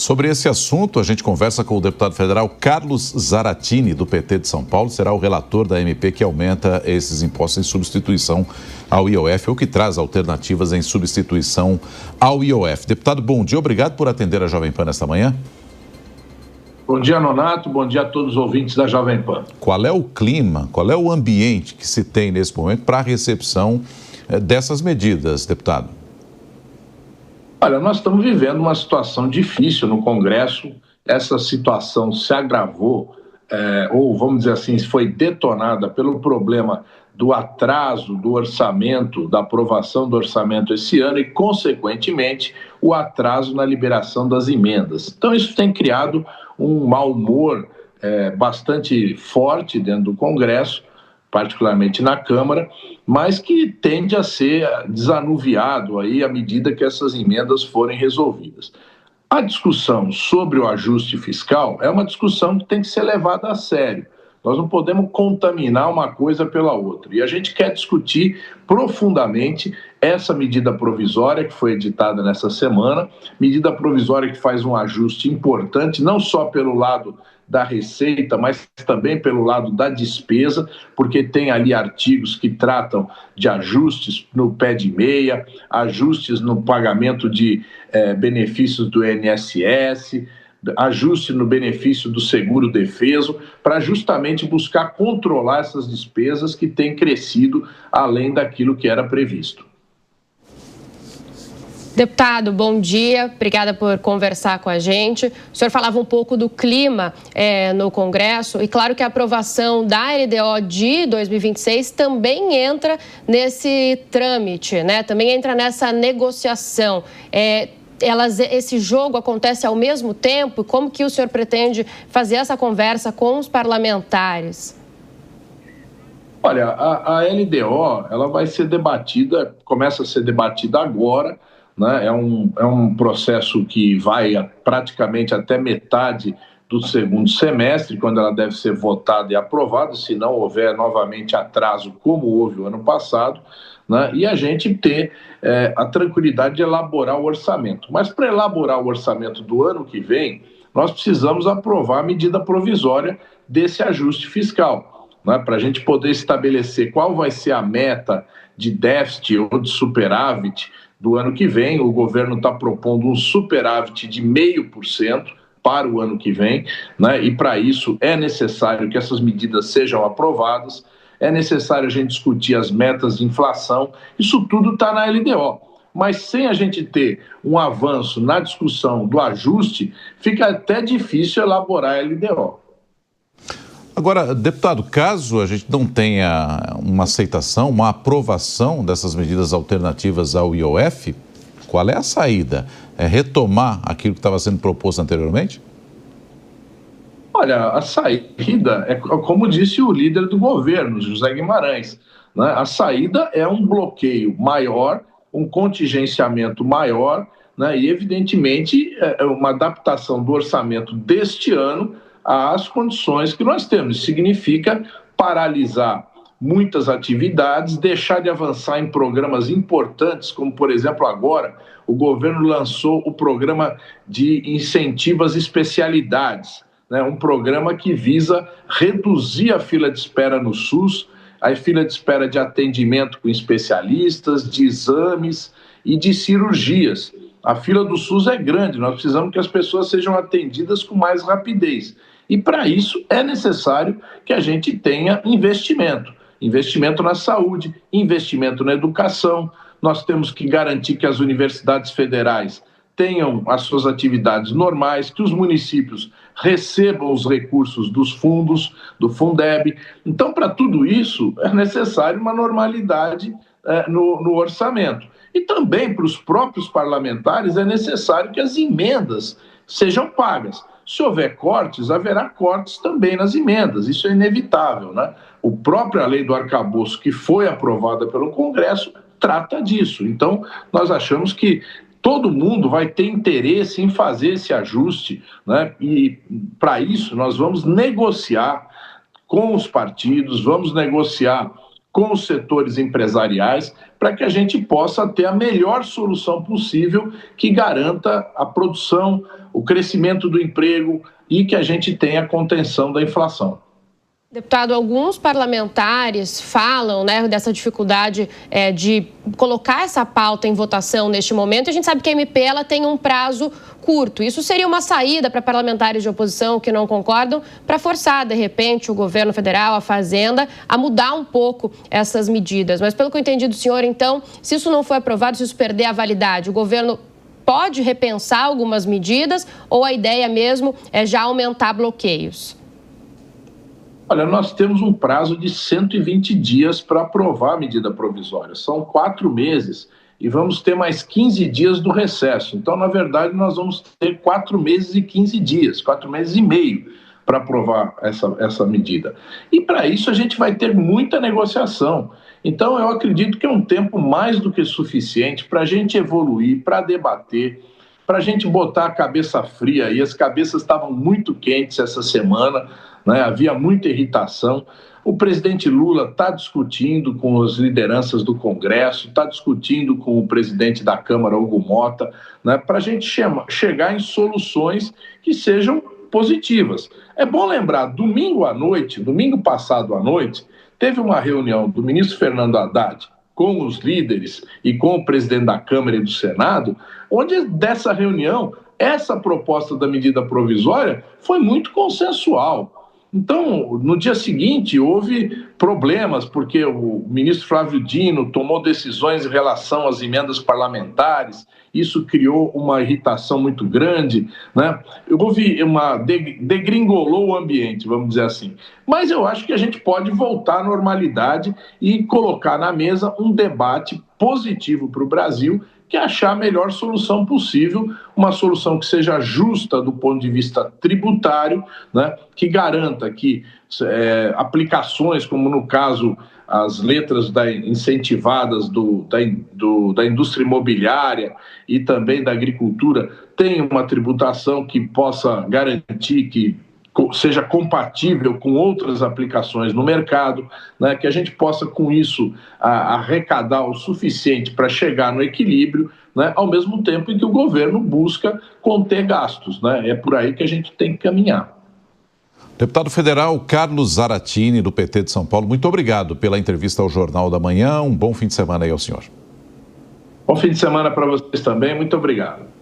Sobre esse assunto, a gente conversa com o deputado federal Carlos Zaratini, do PT de São Paulo. Será o relator da MP que aumenta esses impostos em substituição ao IOF, ou que traz alternativas em substituição ao IOF. Deputado, bom dia. Obrigado por atender a Jovem Pan nesta manhã. Bom dia, Nonato. Bom dia a todos os ouvintes da Jovem Pan. Qual é o clima, qual é o ambiente que se tem nesse momento para a recepção dessas medidas, deputado? Olha, nós estamos vivendo uma situação difícil no Congresso. Essa situação se agravou, ou vamos dizer assim, foi detonada pelo problema do atraso do orçamento, da aprovação do orçamento esse ano e, consequentemente, o atraso na liberação das emendas. Então, isso tem criado um mau humor bastante forte dentro do Congresso, particularmente na Câmara, mas que tende a ser desanuviado aí à medida que essas emendas forem resolvidas. A discussão sobre o ajuste fiscal é uma discussão que tem que ser levada a sério. Nós não podemos contaminar uma coisa pela outra. E a gente quer discutir profundamente essa medida provisória que foi editada nessa semana, medida provisória que faz um ajuste importante, não só pelo lado da receita, mas também pelo lado da despesa, porque tem ali artigos que tratam de ajustes no pé de meia, ajustes no pagamento de benefícios do INSS, ajuste no benefício do seguro-defeso, para justamente buscar controlar essas despesas que têm crescido além daquilo que era previsto. Deputado, bom dia. Obrigada por conversar com a gente. O senhor falava um pouco do clima no Congresso e claro que a aprovação da LDO de 2026 também entra nesse trâmite, né? Também entra nessa negociação. Esse jogo acontece ao mesmo tempo? Como que o senhor pretende fazer essa conversa com os parlamentares? Olha, a LDO ela vai ser debatida, começa a ser debatida agora, né? É um processo que vai praticamente até metade do segundo semestre, quando ela deve ser votada e aprovada, se não houver novamente atraso, como houve o ano passado, né? E a gente ter a tranquilidade de elaborar o orçamento. Mas para elaborar o orçamento do ano que vem, nós precisamos aprovar a medida provisória desse ajuste fiscal, né? Para a gente poder estabelecer qual vai ser a meta de déficit ou de superávit do ano que vem. O governo está propondo um superávit de 0,5% para o ano que vem, né? E para isso é necessário que essas medidas sejam aprovadas, é necessário a gente discutir as metas de inflação, isso tudo está na LDO. Mas sem a gente ter um avanço na discussão do ajuste, fica até difícil elaborar a LDO. Agora, deputado, caso a gente não tenha uma aceitação, uma aprovação dessas medidas alternativas ao IOF, qual é a saída? É retomar aquilo que estava sendo proposto anteriormente? Olha, a saída é como disse o líder do governo, José Guimarães, né? A saída é um bloqueio maior, um contingenciamento maior, né? E, evidentemente, uma adaptação do orçamento deste ano às condições que nós temos. Isso significa paralisar muitas atividades, deixar de avançar em programas importantes, como, por exemplo, agora o governo lançou o programa de incentivo às especialidades, né? Um programa que visa reduzir a fila de espera no SUS, a fila de espera de atendimento com especialistas, de exames e de cirurgias. A fila do SUS é grande, nós precisamos que as pessoas sejam atendidas com mais rapidez. E para isso é necessário que a gente tenha investimento. Investimento na saúde, investimento na educação. Nós temos que garantir que as universidades federais tenham as suas atividades normais, que os municípios recebam os recursos dos fundos, do Fundeb. Então, para tudo isso, é necessário uma normalidade no orçamento. E também para os próprios parlamentares é necessário que as emendas sejam pagas. Se houver cortes, haverá cortes também nas emendas, isso é inevitável, né? A própria lei do arcabouço, que foi aprovada pelo Congresso, trata disso. Então, nós achamos que todo mundo vai ter interesse em fazer esse ajuste, né? E, para isso, nós vamos negociar com os partidos, vamos negociar com os setores empresariais, para que a gente possa ter a melhor solução possível que garanta a produção, o crescimento do emprego e que a gente tenha a contenção da inflação. Deputado, alguns parlamentares falam, né, dessa dificuldade de colocar essa pauta em votação neste momento. A gente sabe que a MP ela tem um prazo curto. Isso seria uma saída para parlamentares de oposição que não concordam, para forçar, de repente, o governo federal, a Fazenda, a mudar um pouco essas medidas. Mas, pelo que eu entendi do senhor, então, se isso não for aprovado, se isso perder a validade, o governo pode repensar algumas medidas ou a ideia mesmo é já aumentar bloqueios? Olha, nós temos um prazo de 120 dias para aprovar a medida provisória. São 4 meses e vamos ter mais 15 dias do recesso. Então, na verdade, nós vamos ter 4 meses e 15 dias, 4 meses e meio para aprovar essa medida. E para isso a gente vai ter muita negociação. Então, eu acredito que é um tempo mais do que suficiente para a gente evoluir, para debater, para a gente botar a cabeça fria. E as cabeças estavam muito quentes essa semana, né? Havia muita irritação. O presidente Lula está discutindo com as lideranças do Congresso, está discutindo com o presidente da Câmara, Hugo Mota, né? Para a gente chegar em soluções que sejam positivas. É bom lembrar, domingo passado à noite, teve uma reunião do ministro Fernando Haddad com os líderes e com o presidente da Câmara e do Senado, onde dessa reunião, essa proposta da medida provisória foi muito consensual. Então, no dia seguinte, houve problemas, porque o ministro Flávio Dino tomou decisões em relação às emendas parlamentares, isso criou uma irritação muito grande, né? Degringolou o ambiente, vamos dizer assim. Mas eu acho que a gente pode voltar à normalidade e colocar na mesa um debate positivo para o Brasil, que é achar a melhor solução possível, uma solução que seja justa do ponto de vista tributário, né, que garanta que aplicações, como no caso as letras incentivadas da indústria imobiliária e também da agricultura, tenham uma tributação que possa garantir que seja compatível com outras aplicações no mercado, né, que a gente possa, com isso, arrecadar o suficiente para chegar no equilíbrio, né, ao mesmo tempo em que o governo busca conter gastos, né? É por aí que a gente tem que caminhar. Deputado federal Carlos Zaratini, do PT de São Paulo, muito obrigado pela entrevista ao Jornal da Manhã. Um bom fim de semana aí ao senhor. Bom fim de semana para vocês também. Muito obrigado.